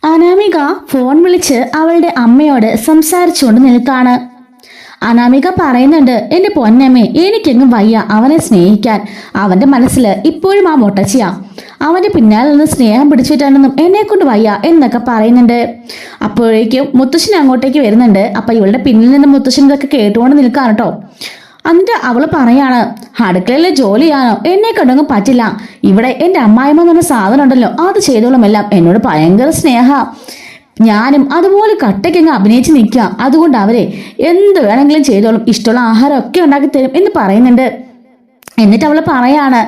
Anamika phone വിളിച്ച് അവളുടെ അമ്മയോട് സംസാരിച്ചുകൊണ്ട് നിൽക്കാണ്. അനാമിക പറയുന്നുണ്ട്, എന്റെ പൊന്നമ്മേ, എനിക്കെങ്ങും വയ്യ അവനെ സ്നേഹിക്കാൻ. അവന്റെ മനസ്സിൽ ഇപ്പോഴും ആ മൊട്ടച്ചിയാ. അവന്റെ പിന്നാലെ നിന്ന് സ്നേഹം പിടിച്ചിട്ടാണെന്നും എന്നെ കൊണ്ട് വയ്യ എന്നൊക്കെ പറയുന്നുണ്ട്. അപ്പോഴേക്കും മുത്തശ്ശൻ അങ്ങോട്ടേക്ക് വരുന്നുണ്ട്. അപ്പൊ ഇവളുടെ പിന്നിൽ നിന്ന് മുത്തശ്ശൻ ഇതൊക്കെ കേട്ടുകൊണ്ട് നിൽക്കാണ് കേട്ടോ. എന്നിട്ട് അവള് പറയാണ്, അടുക്കളയിലെ ജോലി ചെയ്യാനോ എന്നെ കൊണ്ടൊന്നും പറ്റില്ല. ഇവിടെ എന്റെ അമ്മായിമ്മ എന്ന് പറഞ്ഞ സാധനം ഉണ്ടല്ലോ, അത് ചെയ്തോളുമെല്ലാം. എന്നോട് ഭയങ്കര സ്നേഹ. ഞാനും അതുപോലെ കട്ടയ്ക്കങ്ങ് അഭിനയിച്ച് നിൽക്കുക. അതുകൊണ്ട് അവരെ എന്ത് വേണമെങ്കിലും ചെയ്തോളും, ഇഷ്ടമുള്ള ആഹാരം ഒക്കെ ഉണ്ടാക്കി തരും എന്ന് പറയുന്നുണ്ട്. എന്നിട്ട് അവള് പറയാണ്,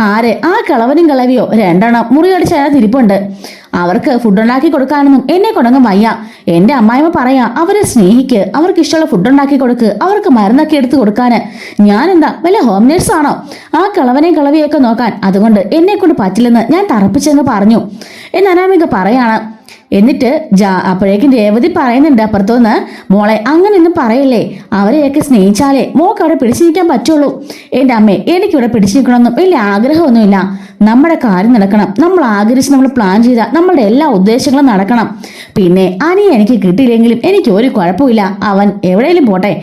ആര് ആ കിളവനും കിളവിയോ രണ്ടെണ്ണം മുറിയടിച്ച് അയാൾ തിരിപ്പുണ്ട്. അവർക്ക് ഫുഡ് ഉണ്ടാക്കി കൊടുക്കാനൊന്നും എന്നെ കൊണ്ടങ്ങും വയ്യ. എന്റെ അമ്മായിമ്മ പറയാ, അവരെ സ്നേഹിക്ക്, അവർക്ക് ഇഷ്ടമുള്ള ഫുഡ് ഉണ്ടാക്കി കൊടുക്ക്, അവർക്ക് മരുന്നൊക്കെ എടുത്ത് കൊടുക്കാന്. ഞാനെന്താ വല്ല ഹോം നേഴ്സ് ആണോ ആ കിളവനെയും കിളവിയൊക്കെ നോക്കാൻ? അതുകൊണ്ട് എന്നെ കൊണ്ട് പറ്റില്ലെന്ന് ഞാൻ തറപ്പിച്ചെന്ന് പറഞ്ഞു എന്ന് അനാമിക പറയാണ്. എന്നിട്ട് അപ്പോഴേക്കും രേവതി പറയുന്നുണ്ട് അപ്പുറത്തുനിന്ന്, മോളെ അങ്ങനെയൊന്നും പറയല്ലേ, അവരെയൊക്കെ സ്നേഹിച്ചാലേ മോക്ക് അവിടെ പിടിച്ചു നിൽക്കാൻ പറ്റുള്ളൂ. എന്റെ അമ്മേ, എനിക്കിവിടെ പിടിച്ചു നിൽക്കണമെന്നും വലിയ ആഗ്രഹമൊന്നുമില്ല. നമ്മുടെ കാര്യം നടക്കണം. നമ്മൾ ആഗ്രഹിച്ച് നമ്മൾ പ്ലാൻ ചെയ്ത നമ്മളുടെ എല്ലാ ഉദ്ദേശങ്ങളും നടക്കണം. പിന്നെ അനി എനിക്ക് കിട്ടിയില്ലെങ്കിലും എനിക്ക് ഒരു കുഴപ്പമില്ല. അവൻ എവിടെയെങ്കിലും പോട്ടെ,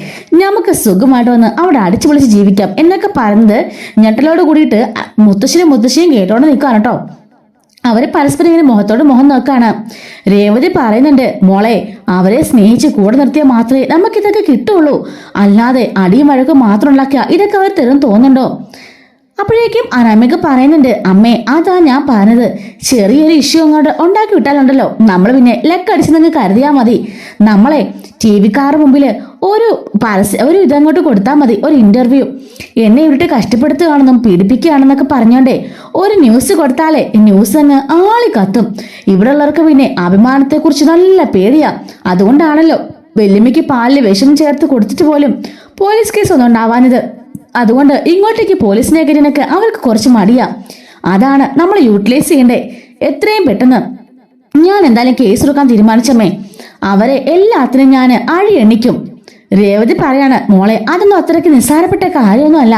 നമുക്ക് സുഖമായിട്ട് വന്ന് അവിടെ അടിച്ചു പൊളിച്ച് ജീവിക്കാം എന്നൊക്കെ പറയുന്നത് ഞെട്ടലോട് കൂടിയിട്ട് മുത്തശ്ശിയും കേട്ടോണ്ട് നിൽക്കുകയാണ് കേട്ടോ. അവര് പരസ്പരം ഇങ്ങനെ മുഖത്തോട് മുഖം നോക്കാണ്. രേവതി പറയുന്നുണ്ട്, മോളെ, അവരെ സ്നേഹിച്ച് കൂടെ നിർത്തിയാൽ മാത്രമേ നമുക്കിതൊക്കെ കിട്ടുള്ളൂ. അല്ലാതെ അടിയും വഴക്കും മാത്രം ഉണ്ടാക്കിയ ഇതൊക്കെ അവർ തരും തോന്നുന്നുണ്ടോ? അപ്പോഴേക്കും അനാമിക പറയുന്നുണ്ട്, അമ്മേ, അതാ ഞാൻ പറഞ്ഞത്. ചെറിയൊരു ഇഷ്യൂ അങ്ങോട്ട് ഉണ്ടാക്കി വിട്ടാലുണ്ടല്ലോ, നമ്മൾ പിന്നെ ലക്കടിച്ച് നിങ്ങൾ കരുതിയാൽ മതി. നമ്മളെ TV-ക്കാരുടെ മുമ്പില് ഒരു ഇതങ്ങോട്ട് കൊടുത്താൽ മതി, ഒരു ഇന്റർവ്യൂ. എന്നെ ഇവിടുത്തെ കഷ്ടപ്പെടുത്തുകയാണെന്നും പീഡിപ്പിക്കുകയാണെന്നൊക്കെ പറഞ്ഞോണ്ടേ ഒരു ന്യൂസ് കൊടുത്താലേ ന്യൂസ് അങ്ങ് ആളി കത്തും. ഇവിടെ ഉള്ളവർക്ക് പിന്നെ അഭിമാനത്തെക്കുറിച്ച് നല്ല പേടിയാ. അതുകൊണ്ടാണല്ലോ വെല്ലുമിക്ക് പാലില് വിഷം ചേർത്ത് കൊടുത്തിട്ട് പോലും പോലീസ് കേസ് ഒന്നും ഉണ്ടാവാനിത്. അതുകൊണ്ട് ഇങ്ങോട്ടേക്ക് പോലീസിനെ കയറിനൊക്കെ അവർക്ക് കുറച്ച് മടിയാ. അതാണ് നമ്മൾ യൂട്ടിലൈസ് ചെയ്യണ്ടേ. എത്രയും പെട്ടെന്ന് ഞാൻ എന്തായാലും കേസ് എടുക്കാൻ തീരുമാനിച്ചമ്മേ. അവരെ എല്ലാത്തിനും ഞാൻ അഴി എണ്ണിക്കും. രേവതി പറയാണ്, മോളെ, അതൊന്നും അത്രയ്ക്ക് നിസ്സാരപ്പെട്ട കാര്യമൊന്നും അല്ല.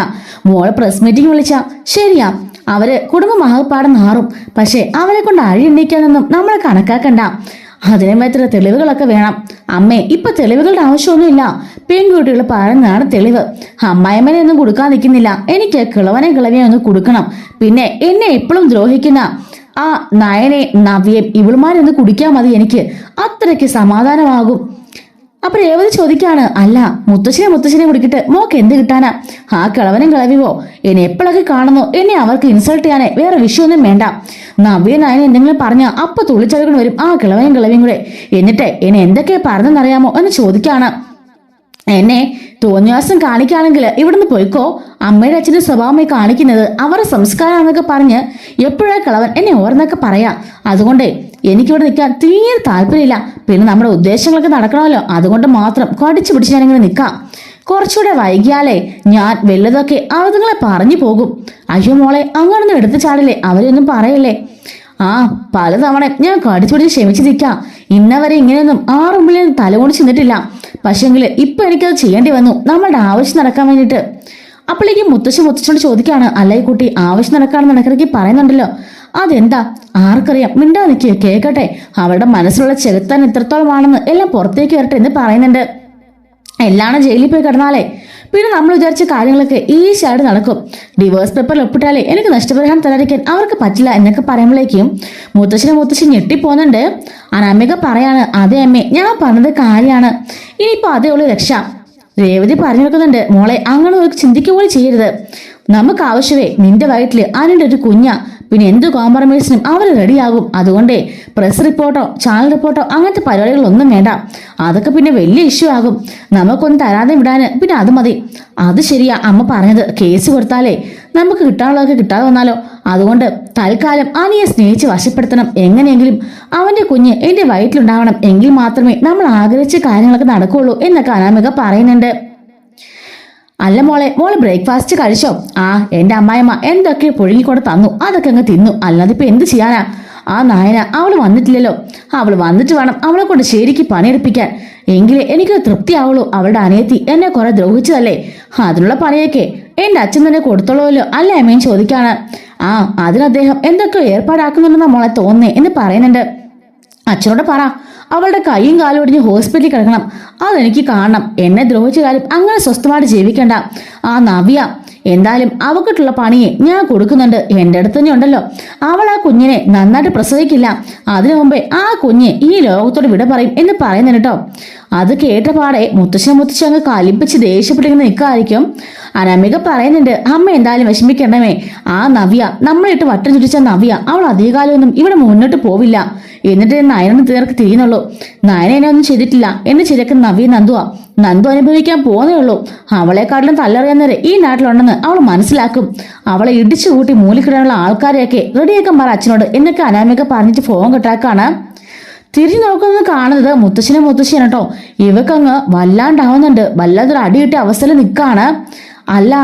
മോളെ പ്രസ് മീറ്റിംഗ് വിളിച്ചാ ശരിയാ, അവര് കുടുംബം ആകപ്പാടെ നാറും. പക്ഷെ അവരെ കൊണ്ട് അഴി എണ്ണിക്കാനൊന്നും നമ്മളെ കണക്കാക്കണ്ട. അതിനെ മാത്രം തെളിവുകളൊക്കെ വേണം. അമ്മേ, ഇപ്പൊ തെളിവുകളുടെ ആവശ്യമൊന്നുമില്ല. പെൺകുട്ടികൾ പറയുന്നതാണ് തെളിവ്. അമ്മായിമ്മനെ ഒന്നും കൊടുക്കാൻ നിൽക്കുന്നില്ല. എനിക്ക് കിളവിനെ ഒന്ന് കൊടുക്കണം. പിന്നെ എന്നെ എപ്പോഴും ദ്രോഹിക്കുന്ന ആ നയനെ നവ്യം ഇവളുമാരൊന്ന് കുടിക്കാൻ മതി. എനിക്ക് അത്രയ്ക്ക് സമാധാനമാകും. അപ്പൊ രേവതി ചോദിക്കാണ്, അല്ല മുത്തശ്ശനെ കുടിക്കിട്ട് മോക്ക് എന്ത് കിട്ടാനാ? ആ കിളവനും കിളവിവോ എന്നെ എപ്പോഴൊക്കെ കാണുന്നു എന്നെ അവർക്ക് ഇൻസൾട്ട് ചെയ്യാനേ വേറെ വിഷയമൊന്നും വേണ്ട. നവ്യ നായനെ എന്തെങ്കിലും പറഞ്ഞാ അപ്പൊ തുള്ളിച്ചെടുക്കണം വരും ആ കിളവനും കിളവിയും കൂടെ. എന്നിട്ട് എന്നെ എന്തൊക്കെയാ പറഞ്ഞെന്നറിയാമോ എന്ന് ചോദിക്കാണ്. എന്നെ തോന്നിയാസം കാണിക്കുകയാണെങ്കിൽ ഇവിടുന്ന് പോയിക്കോ. അമ്മയുടെ അച്ഛന്റെ സ്വഭാവമായി കാണിക്കുന്നത് അവരുടെ സംസ്കാരമാണെന്നൊക്കെ പറഞ്ഞ് എപ്പോഴാ കളവൻ എന്നെ ഓർന്നൊക്കെ പറയാ. അതുകൊണ്ട് എനിക്കിവിടെ നിൽക്കാൻ തീരെ താല്പര്യമില്ല. പിന്നെ നമ്മുടെ ഉദ്ദേശങ്ങളൊക്കെ നടക്കണമല്ലോ, അതുകൊണ്ട് മാത്രം കടിച്ചു പിടിച്ച് ഞാനിങ്ങനെ നിൽക്കാം. കുറച്ചുകൂടെ വൈകിയാലേ ഞാൻ വല്ലതൊക്കെ അവതുങ്ങളെ പറഞ്ഞു പോകും. അയ്യോ മോളെ, അങ്ങനൊന്നും എടുത്തു ചാടില്ലേ, അവരൊന്നും പറയല്ലേ. പലതവണ ഞാൻ കടിച്ചു പിടിച്ച് ക്ഷമിച്ചു നിൽക്കാം. ഇന്നവരെ ഇങ്ങനെയൊന്നും ആറുമ്പിളിൽ തലകൊണ്ട് ചെന്നിട്ടില്ല. പക്ഷെങ്കിൽ ഇപ്പൊ എനിക്കത് ചെയ്യേണ്ടി വന്നു, നമ്മളുടെ ആവശ്യം നടക്കാൻ വേണ്ടിയിട്ട്. അപ്പോഴേക്കും മുത്തശ്ശനോട് ചോദിക്കാണ്, അല്ല ഈ കുട്ടി ആവശ്യം നടക്കാണെന്ന് ഇടയ്ക്കിടയ്ക്ക് പറയുന്നുണ്ടല്ലോ, അതെന്താ? ആർക്കറിയാം, മിണ്ടാ നിൽക്കുക, കേൾക്കട്ടെ. അവളുടെ മനസ്സിലുള്ള ചെലുത്താൻ എത്രത്തോളമാണെന്ന് എല്ലാം പുറത്തേക്ക് വരട്ടെ എന്ന് പറയുന്നുണ്ട്. എല്ലാണ് ജയിലിൽ പോയി കിടന്നാലേ പിന്നെ നമ്മൾ വിചാരിച്ച കാര്യങ്ങളൊക്കെ ഈസിയായിട്ട് നടക്കും. ഡിവോഴ്സ് പേപ്പറിൽ ഒപ്പിട്ടാലേ എനിക്ക് നഷ്ടപരിഹാരം തരാതിരിക്കാൻ അവർക്ക് പറ്റില്ല എന്നൊക്കെ പറയുമ്പോഴേക്കും മുത്തശ്ശി ഞെട്ടിപ്പോന്നുണ്ട്. അനാമിക പറയാണ്, അതെ അമ്മേ, ഞാൻ പറഞ്ഞത് കാര്യമാണ്. ഇനിയിപ്പോ അതേ ഉള്ളു രക്ഷ. രേവതി പറഞ്ഞു വെക്കുന്നുണ്ട്, മോളെ, അങ്ങനെ ഒരു ചിന്തിക്കുക പോലും ചെയ്യരുത്. നമുക്ക് ആവശ്യമേ നിന്റെ വയറ്റില് അതിൻ്റെ ഒരു കുഞ്ഞാ. പിന്നെ എന്ത് കോംപ്രമൈസിനും അവർ റെഡിയാകും. അതുകൊണ്ടേ പ്രസ് റിപ്പോർട്ടോ ചാനൽ റിപ്പോർട്ടോ അങ്ങനത്തെ പരിപാടികളൊന്നും വേണ്ട. അതൊക്കെ പിന്നെ വലിയ ഇഷ്യൂ ആകും. നമുക്കൊന്നും തരാതെ വിടാന് പിന്നെ അത് മതി. അത് ശരിയാ അമ്മ പറഞ്ഞത്. കേസ് കൊടുത്താലേ നമുക്ക് കിട്ടാനുള്ളതൊക്കെ കിട്ടാതെ വന്നാലോ. അതുകൊണ്ട് തൽക്കാലം അനിയെ സ്നേഹിച്ച് വശപ്പെടുത്തണം. എങ്ങനെയെങ്കിലും അവന്റെ കുഞ്ഞ് എന്റെ വയറ്റിലുണ്ടാവണം. എങ്കിൽ മാത്രമേ നമ്മൾ ആഗ്രഹിച്ച കാര്യങ്ങളൊക്കെ നടക്കുകയുള്ളൂ എന്നൊക്കെ അനാമിക പറയുന്നുണ്ട്. അല്ല മോളെ ബ്രേക്ക്ഫാസ്റ്റ് കഴിച്ചോ? എന്റെ അമ്മായിമ്മ എന്തൊക്കെ പുഴുങ്ങിക്കൊണ്ട് തന്നു, അതൊക്കെ അങ്ങ് തിന്നു. അല്ലാതെ ഇപ്പൊ എന്ത് ചെയ്യാനാ? ആ നായന അവള് വന്നിട്ടില്ലല്ലോ. അവള് വന്നിട്ട് വേണം അവളെ കൊണ്ട് ശരിക്ക് പണിയെടുപ്പിക്കാൻ. എങ്കിലേ എനിക്ക് തൃപ്തിയാവുള്ളൂ. അവളുടെ അനിയത്തി എന്നെ കുറെ ദ്രോഹിച്ചതല്ലേ, അതിനുള്ള പണിയൊക്കെ എന്റെ അച്ഛൻ തന്നെ കൊടുത്തോളൂല്ലോ അല്ലേ അമ്മയും ചോദിക്കാണ്. അതിന് അദ്ദേഹം എന്തൊക്കെയോ ഏർപ്പാടാക്കുന്നുണ്ടെന്നാ മോളെ തോന്നേ എന്ന് പറയുന്നുണ്ട്. അച്ഛനോട് പറ, അവളുടെ കൈയും കാലും ഒടിഞ്ഞ് ഹോസ്പിറ്റലിൽ കിടക്കണം. അതെനിക്ക് കാണണം. എന്നെ ദ്രോഹിച്ച കാര്യം അങ്ങനെ സ്വസ്ഥമായിട്ട് ജീവിക്കണ്ട. ആ നവ്യ എന്തായാലും അവക്കിട്ടുള്ള പണിയെ ഞാൻ കൊടുക്കുന്നുണ്ട്. എന്റെ അടുത്ത് തന്നെ ഉണ്ടല്ലോ. അവൾ ആ കുഞ്ഞിനെ നന്നായിട്ട് പ്രസവിക്കില്ല. അതിനു മുമ്പേ ആ കുഞ്ഞ് ഈ ലോകത്തോട് വിട പറയും എന്ന് പറയുന്നു കേട്ടോ. അത് കേട്ട പാടെ മുത്തശ്ശി അങ്ങ് കലിപ്പിച്ച് ദേഷ്യപ്പെട്ടിങ്ങനെ നിൽക്കായിരിക്കും. അനാമിക പറയുന്നുണ്ട്, അമ്മ എന്തായാലും വിഷമിക്കണമേ. ആ നവ്യ നമ്മളിട്ട് വട്ടം ചുറ്റിച്ച നവ്യ അവൾ അധികകാലമൊന്നും ഇവിടെ മുന്നോട്ട് പോവില്ല. എന്നിട്ട് നയനന് തീർക്ക് തിരിയുന്നുള്ളൂ. നയന എന്നെ ഒന്നും ചെയ്തിട്ടില്ല. എന്നെ ശരിയാക്കുന്ന നവ്യ നന്ദുവാ. നന്ദു അനുഭവിക്കാൻ പോകുന്നേ ഉള്ളൂ. അവളെക്കാട്ടിലും തല്ലറിയുന്നവരെ ഈ നാട്ടിലുണ്ടെന്ന് അവൾ മനസ്സിലാക്കും. അവളെ ഇടിച്ചു കൂട്ടി മൂലിക്കിടാനുള്ള ആൾക്കാരെയൊക്കെ റെഡിയാക്കാൻ പറ അച്ഛനോട് എന്നൊക്കെ അനാമിക പറഞ്ഞിട്ട് ഫോൺ കെട്ടാക്കാണ്. തിരിഞ്ഞു നോക്കുന്നത് കാണുന്നത് മുത്തശ്ശിയാണ് കേട്ടോ. ഇവക്കങ്ങ് വല്ലാണ്ടാവുന്നുണ്ട്. വല്ലാതൊരു അടിയിട്ട അവസ്ഥയിൽ നിൽക്കാണ്. അല്ല,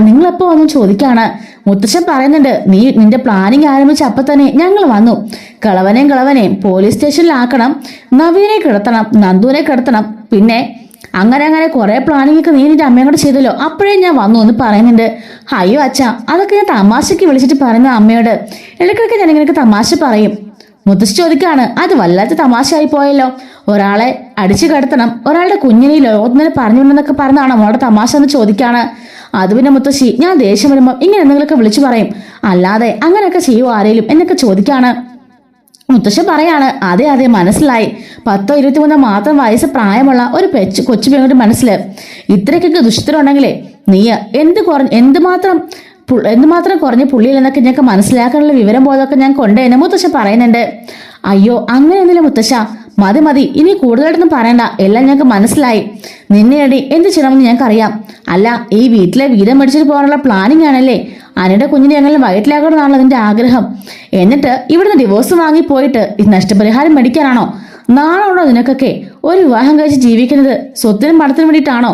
നിങ്ങളെപ്പോ വന്നു ചോദിക്കാണ്. മുത്തശ്ശൻ പറയുന്നുണ്ട്, നിന്റെ പ്ലാനിങ് ആരംഭിച്ച അപ്പൊ തന്നെ ഞങ്ങൾ വന്നു. കളവനെയും പോലീസ് സ്റ്റേഷനിലാക്കണം, നവീനെ കിടത്തണം, നന്ദുവിനെ കിടത്തണം, പിന്നെ അങ്ങനെ കുറെ പ്ലാനിങ് ഒക്കെ നീ നിന്റെ അമ്മയും കൂടെ ചെയ്തല്ലോ. അപ്പോഴേ ഞാൻ വന്നു എന്ന് പറയുന്നുണ്ട്. അയ്യോ അച്ഛാ, അതൊക്കെ ഞാൻ തമാശക്ക് വിളിച്ചിട്ട് പറയുന്ന അമ്മയോട്. ഇടയ്ക്കിടയ്ക്ക് ഞാൻ ഇങ്ങനെയൊക്കെ തമാശ പറയും. മുത്തശ്ശി ചോദിക്കാണ്, അത് വല്ലാത്ത തമാശയായി പോയല്ലോ. ഒരാളെ അടിച്ചു കിടത്തണം, ഒരാളുടെ കുഞ്ഞിനെ ലോകത്തിന് പറഞ്ഞുകൊണ്ടെന്നൊക്കെ പറഞ്ഞാണ് മോളുടെ തമാശ എന്ന് ചോദിക്കാണ്. അത് പിന്നെ മുത്തശ്ശി, ഞാൻ ദേഷ്യം വരുമ്പോൾ ഇങ്ങനെ എന്തെങ്കിലുമൊക്കെ വിളിച്ചു പറയും, അല്ലാതെ അങ്ങനെയൊക്കെ ചെയ്യുമോ ആരേലും എന്നൊക്കെ ചോദിക്കാണ്. മുത്തശ്ശൻ പറയാണ്, അതെ മനസ്സിലായി. 10 23 മാത്രം വയസ്സ് പ്രായമുള്ള ഒരു കൊച്ചു പെങ്ങളുടെ മനസ്സിൽ ഇത്രയ്ക്കൊക്കെ ദുഷ്ടരുണ്ടെങ്കിലേ നീ എന്തുമാത്രം കുറഞ്ഞ പുള്ളിയിലെന്നൊക്കെ ഞങ്ങൾക്ക് മനസ്സിലാക്കാനുള്ള വിവരം പോലൊക്കെ ഞാൻ കൊണ്ടേന്ന് മുത്തശ്ശൻ പറയുന്നുണ്ട്. അയ്യോ അങ്ങനെയൊന്നുമില്ല മുത്തശ്ശ, മതി, ഇനി കൂടുതലായിട്ടൊന്നും പറയണ്ട. എല്ലാം ഞങ്ങൾക്ക് മനസ്സിലായി. നിന്നെ അടി എന്ത് ചെയ്യണമെന്ന് ഞങ്ങൾക്കറിയാം. അല്ല, ഈ വീട്ടിലെ വീതം മേടിച്ചിട്ട് പോകാനുള്ള പ്ലാനിങ് ആണല്ലേ? അനിയുടെ കുഞ്ഞിനെ ഞങ്ങൾ വയറ്റിലാക്കണമെന്നാണല്ലോ അതിന്റെ ആഗ്രഹം. എന്നിട്ട് ഇവിടുന്ന് ഡിവോഴ്സ് വാങ്ങി പോയിട്ട് ഇത് നഷ്ടപരിഹാരം മേടിക്കാനാണോ? നാണോടോ നിനക്കൊക്കെ? ഒരു വിവാഹം കഴിച്ച് ജീവിക്കുന്നത് സ്വത്തിനും പണത്തിനും വേണ്ടിയിട്ടാണോ?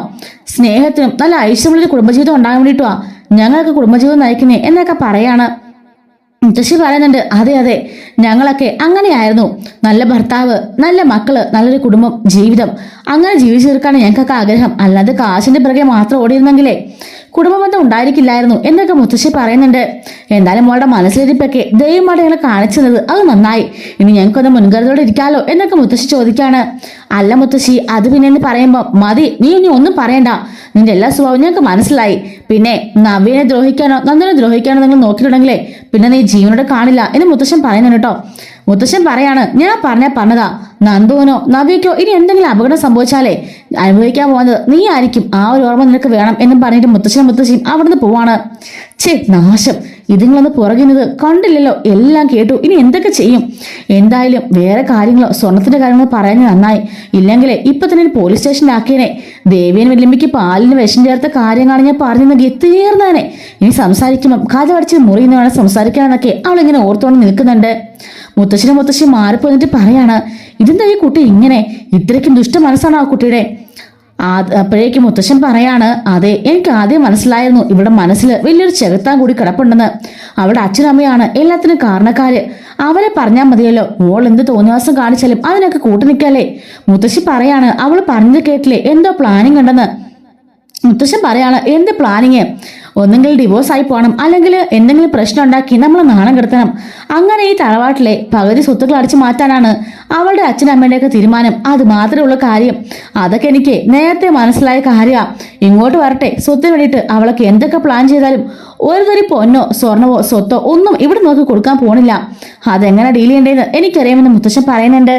സ്നേഹത്തിനും നല്ല ഐശ്വര്യമുള്ളൊരു കുടുംബജീവിതം ഉണ്ടാകാൻ വേണ്ടിയിട്ടുവാ ഞങ്ങൾക്ക് കുടുംബജീവിതം നയിക്കുന്നേ എന്നൊക്കെ പറയാണ്. മുത്തശ്ശി പറയുന്നുണ്ട്, അതെ ഞങ്ങളൊക്കെ അങ്ങനെയായിരുന്നു. നല്ല ഭർത്താവ്, നല്ല മക്കള്, നല്ലൊരു കുടുംബം, ജീവിതം അങ്ങനെ ജീവിച്ചു തീർക്കാണ് ഞങ്ങൾക്കൊക്കെ ആഗ്രഹം. അല്ലാതെ കാശിന്റെ പിറകെ മാത്രം ഓടിയിരുന്നെങ്കിലേ കുടുംബബന്ധം ഉണ്ടായിരിക്കില്ലായിരുന്നു എന്നൊക്കെ മുത്തശ്ശി പറയുന്നുണ്ട്. എന്തായാലും മോളുടെ മനസ്സിലിരിപ്പൊക്കെ ദൈവമായിട്ട് ഞങ്ങൾ കാണിച്ചത് അത് നന്നായി. ഇനി ഞങ്ങൾക്കൊന്ന് മുൻകരുതലോടെ ഇരിക്കാലോ എന്നൊക്കെ മുത്തശ്ശി ചോദിക്കാണ്. അല്ല മുത്തശ്ശി, അത് പിന്നെ എന്ന് പറയുമ്പോ മതി, നീ ഇനി ഒന്നും പറയണ്ട. നിന്റെ എല്ലാ സ്വഭാവം ഞങ്ങൾക്ക് മനസ്സിലായി. പിന്നെ നവ്യനെ ദ്രോഹിക്കാനോ നന്ദനെ ദ്രോഹിക്കാനോ നിങ്ങൾ നോക്കിയിട്ടുണ്ടെങ്കിലേ പിന്നെ നീ ജീവനോടെ കാണില്ല എന്ന് മുത്തശ്ശൻ പറയുന്നുണ്ട് കേട്ടോ. മുത്തശ്ശൻ പറയാണ്, ഞാൻ പറഞ്ഞതാ, നന്ദുവിനോ നവ്യക്കോ ഇനി എന്തെങ്കിലും അപകടം സംഭവിച്ചാലേ അനുഭവിക്കാൻ പോകുന്നത് നീ ആയിരിക്കും. ആ ഒരു ഓർമ്മ നിനക്ക് വേണം എന്നും പറഞ്ഞിട്ട് മുത്തശ്ശിയും അവിടുന്ന് പോവാണ്. നാശം, ഇതുങ്ങളൊന്ന് പുറകുന്നത് കണ്ടില്ലല്ലോ, എല്ലാം കേട്ടു. ഇനി എന്തൊക്കെ ചെയ്യും? എന്തായാലും വേറെ കാര്യങ്ങളോ സ്വർണത്തിന്റെ കാര്യങ്ങളോ പറയുന്നത് നന്നായി. ഇല്ലെങ്കിലേ ഇപ്പൊ തന്നെ പോലീസ് സ്റ്റേഷനിലാക്കിയനെ. ദേവിയൻ വെല്ലുമ്പിക്ക് പാലിന് വിഷം ചേർത്ത കാര്യങ്ങളാണ് ഞാൻ പറഞ്ഞെങ്കിൽ തീർന്നേനെ. ഇനി സംസാരിക്കുമ്പം കഥ അടിച്ച് മുറിയുന്ന വേണം സംസാരിക്കാനെന്നൊക്കെ അവളിങ്ങനെ ഓർത്തോണ്ട് നിൽക്കുന്നുണ്ട്. മുത്തശ്ശി മാറിപ്പോന്നിട്ട് പറയാണ്, ഇതെന്താ ഈ കുട്ടി ഇങ്ങനെ? ഇത്രയ്ക്കും ദുഷ്ട മനസ്സാണ് ആ കുട്ടിയുടെ. അപ്പോഴേക്കും മുത്തശ്ശൻ പറയാണ്, അതെ, എനിക്ക് ആദ്യം മനസ്സിലായിരുന്നു ഇവിടെ മനസ്സിൽ വലിയൊരു ചെകുത്താൻ കൂടി കിടപ്പുണ്ടെന്ന്. അവളുടെ അച്ഛനമ്മയാണ് എല്ലാത്തിനും കാരണക്കാര്. അവരെ പറഞ്ഞാൽ മതിയല്ലോ, മോൾ എന്ത് തോന്നിവാസം കാണിച്ചാലും അതിനൊക്കെ കൂട്ടുനിൽക്കല്ലേ. മുത്തശ്ശി പറയാണ്, അവൾ പറഞ്ഞത് കേട്ടില്ലേ എന്തോ പ്ലാനിങ് ഉണ്ടെന്ന്. മുത്തശ്ശൻ പറയാണ്, എന്ത് പ്ലാനിങ്? ഒന്നെങ്കിൽ ഡിവോഴ്സ് ആയി പോകണം, അല്ലെങ്കിൽ എന്തെങ്കിലും പ്രശ്നം ഉണ്ടാക്കി നമ്മളെ നാണം കെടുത്തണം. അങ്ങനെ ഈ തറവാട്ടിലെ പകുതി സ്വത്തുക്കൾ അടിച്ചു മാറ്റാനാണ് അവളുടെ അച്ഛനമ്മയുടെയൊക്കെ തീരുമാനം. അത് മാത്രമേ ഉള്ള കാര്യം. അതൊക്കെ എനിക്ക് നേരത്തെ മനസ്സിലായ കാര്യമാണ്. ഇങ്ങോട്ട് വരട്ടെ, സ്വത്തിന് വേണ്ടിയിട്ട് അവളൊക്കെ എന്തൊക്കെ പ്ലാൻ ചെയ്താലും ഒരു തരി പൊന്നോ സ്വർണവോ സ്വത്തോ ഒന്നും ഇവിടെ നോക്കി കൊടുക്കാൻ പോണില്ല. അതെങ്ങനെ ഡീൽ ചെയ്യേണ്ടതെന്ന് എനിക്കറിയാമെന്ന് മുത്തശ്ശൻ പറയുന്നുണ്ട്.